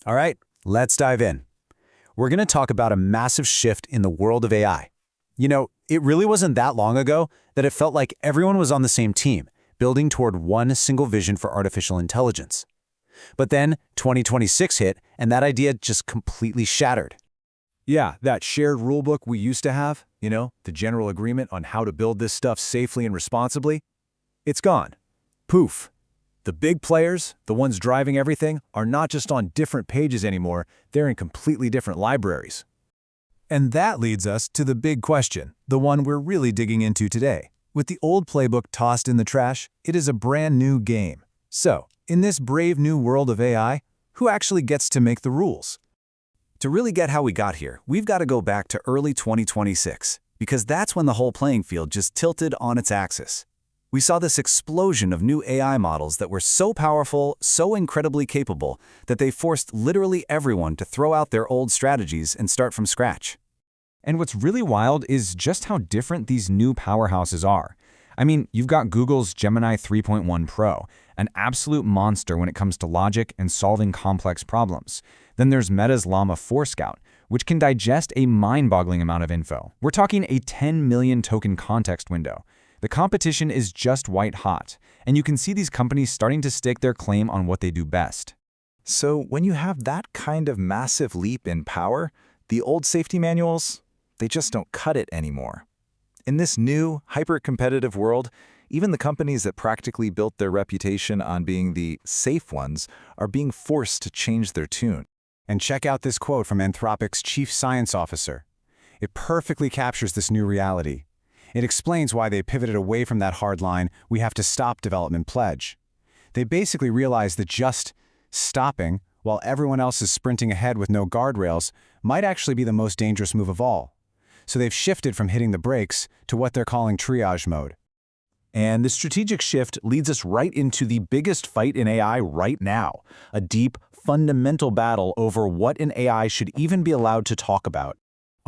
All right, let's dive in. We're going to talk about a massive shift in the world of AI. You know, it really wasn't that long ago that it felt like everyone was on the same team, building toward one single vision for artificial intelligence. But then 2026 hit, and that idea just completely shattered. Yeah, that shared rulebook we used to have, the general agreement on how to build this stuff safely and responsibly, it's gone. Poof. The big players, the ones driving everything, are not just on different pages anymore, they're in completely different libraries. And that leads us to the big question, the one we're really digging into today. With the old playbook tossed in the trash, it is a brand new game. So, in this brave new world of AI, who actually gets to make the rules? To really get how we got here, we've got to go back to early 2026, because that's when the whole playing field just tilted on its axis. We saw this explosion of new AI models that were so powerful, so incredibly capable, that they forced literally everyone to throw out their old strategies and start from scratch. And what's really wild is just how different these new powerhouses are. I mean, you've got Google's Gemini 3.1 Pro, an absolute monster when it comes to logic and solving complex problems. Then there's Meta's Llama 4 Scout, which can digest a mind-boggling amount of info. We're talking a 10 million token context window. The competition is just white hot, and you can see these companies starting to stake their claim on what they do best. So when you have that kind of massive leap in power, the old safety manuals, they just don't cut it anymore. In this new, hyper-competitive world, even the companies that practically built their reputation on being the safe ones are being forced to change their tune. And check out this quote from Anthropic's chief science officer. It perfectly captures this new reality. It explains why they pivoted away from that hard line, "we have to stop development" pledge. They basically realized that just stopping, while everyone else is sprinting ahead with no guardrails, might actually be the most dangerous move of all. So they've shifted from hitting the brakes to what they're calling triage mode. And the strategic shift leads us right into the biggest fight in AI right now, a deep, fundamental battle over what an AI should even be allowed to talk about.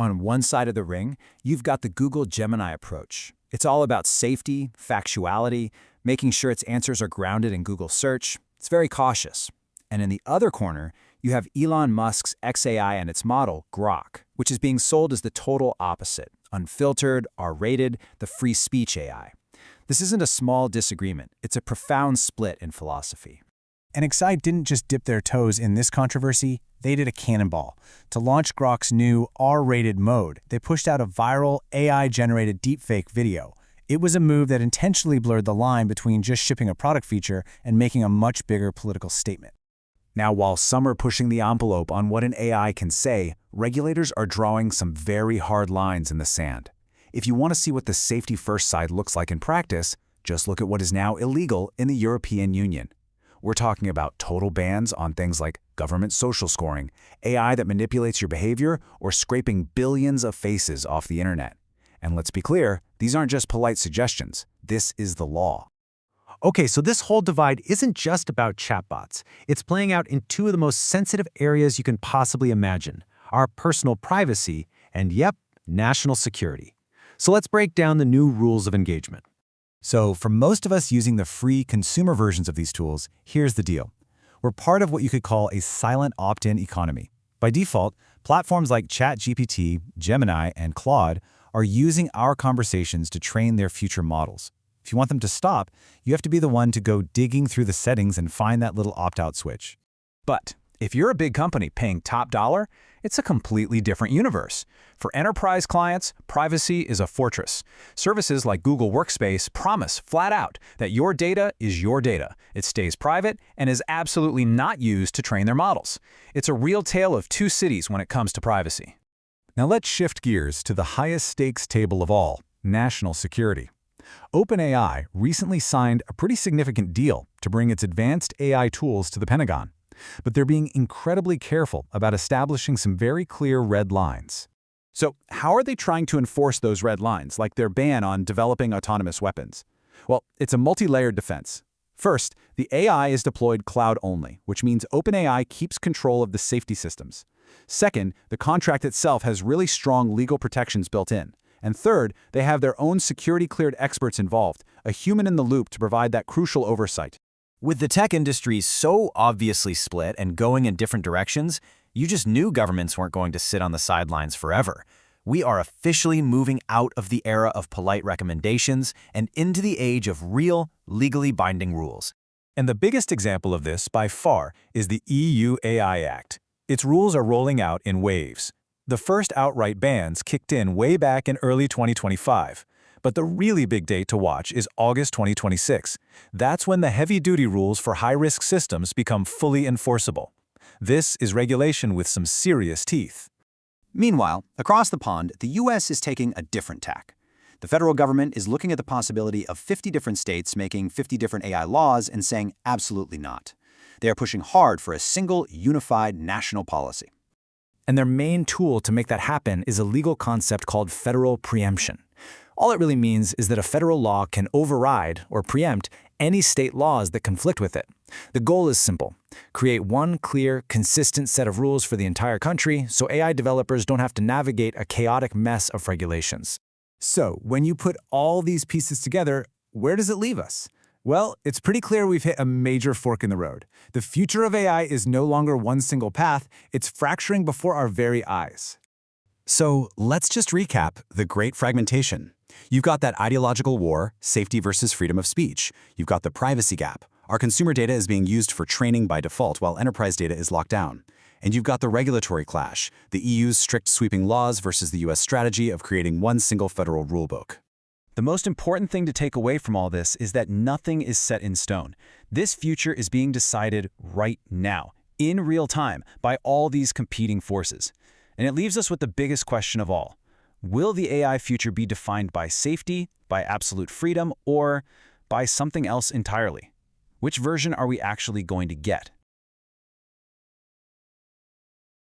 On one side of the ring, you've got the Google Gemini approach. It's all about safety, factuality, making sure its answers are grounded in Google search. It's very cautious. And in the other corner, you have Elon Musk's XAI and its model, Grok, which is being sold as the total opposite, unfiltered, R-rated, the free speech AI. This isn't a small disagreement. It's a profound split in philosophy. And XAI didn't just dip their toes in this controversy, they did a cannonball. To launch Grok's new R-rated mode, they pushed out a viral AI-generated deepfake video. It was a move that intentionally blurred the line between just shipping a product feature and making a much bigger political statement. Now, while some are pushing the envelope on what an AI can say, regulators are drawing some very hard lines in the sand. If you want to see what the safety-first side looks like in practice, just look at what is now illegal in the European Union. We're talking about total bans on things like government social scoring, AI that manipulates your behavior, or scraping billions of faces off the internet. And let's be clear, these aren't just polite suggestions. This is the law. Okay, so this whole divide isn't just about chatbots. It's playing out in two of the most sensitive areas you can possibly imagine: our personal privacy and, yep, national security. So let's break down the new rules of engagement. So for most of us using the free consumer versions of these tools, here's the deal. We're part of what you could call a silent opt-in economy. By default, platforms like ChatGPT, Gemini, and Claude are using our conversations to train their future models. If you want them to stop, you have to be the one to go digging through the settings and find that little opt-out switch. But if you're a big company paying top dollar, it's a completely different universe. For enterprise clients, privacy is a fortress. Services like Google Workspace promise flat out that your data is your data. It stays private and is absolutely not used to train their models. It's a real tale of two cities when it comes to privacy. Now let's shift gears to the highest stakes table of all, national security. OpenAI recently signed a pretty significant deal to bring its advanced AI tools to the Pentagon. But they're being incredibly careful about establishing some very clear red lines. So how are they trying to enforce those red lines, like their ban on developing autonomous weapons? Well, it's a multi-layered defense. First, the AI is deployed cloud only, which means OpenAI keeps control of the safety systems. Second, the contract itself has really strong legal protections built in. And third, they have their own security-cleared experts involved, a human in the loop to provide that crucial oversight. With the tech industry so obviously split and going in different directions, you just knew governments weren't going to sit on the sidelines forever. We are officially moving out of the era of polite recommendations and into the age of real, legally binding rules. And the biggest example of this, by far, is the EU AI Act. Its rules are rolling out in waves. The first outright bans kicked in way back in early 2025. But the really big date to watch is August 2026. That's when the heavy-duty rules for high-risk systems become fully enforceable. This is regulation with some serious teeth. Meanwhile, across the pond, the U.S. is taking a different tack. The federal government is looking at the possibility of 50 different states making 50 different AI laws and saying absolutely not. They are pushing hard for a single, unified national policy. And their main tool to make that happen is a legal concept called federal preemption. All it really means is that a federal law can override or preempt any state laws that conflict with it. The goal is simple: create one clear, consistent set of rules for the entire country so AI developers don't have to navigate a chaotic mess of regulations. So, when you put all these pieces together, where does it leave us? Well, it's pretty clear we've hit a major fork in the road. The future of AI is no longer one single path, it's fracturing before our very eyes. So let's just recap the great fragmentation. You've got that ideological war, safety versus freedom of speech. You've got the privacy gap. Our consumer data is being used for training by default while enterprise data is locked down. And you've got the regulatory clash, the EU's strict sweeping laws versus the US strategy of creating one single federal rulebook. The most important thing to take away from all this is that nothing is set in stone. This future is being decided right now, in real time, by all these competing forces. And it leaves us with the biggest question of all. Will the AI future be defined by safety, by absolute freedom, or by something else entirely? Which version are we actually going to get?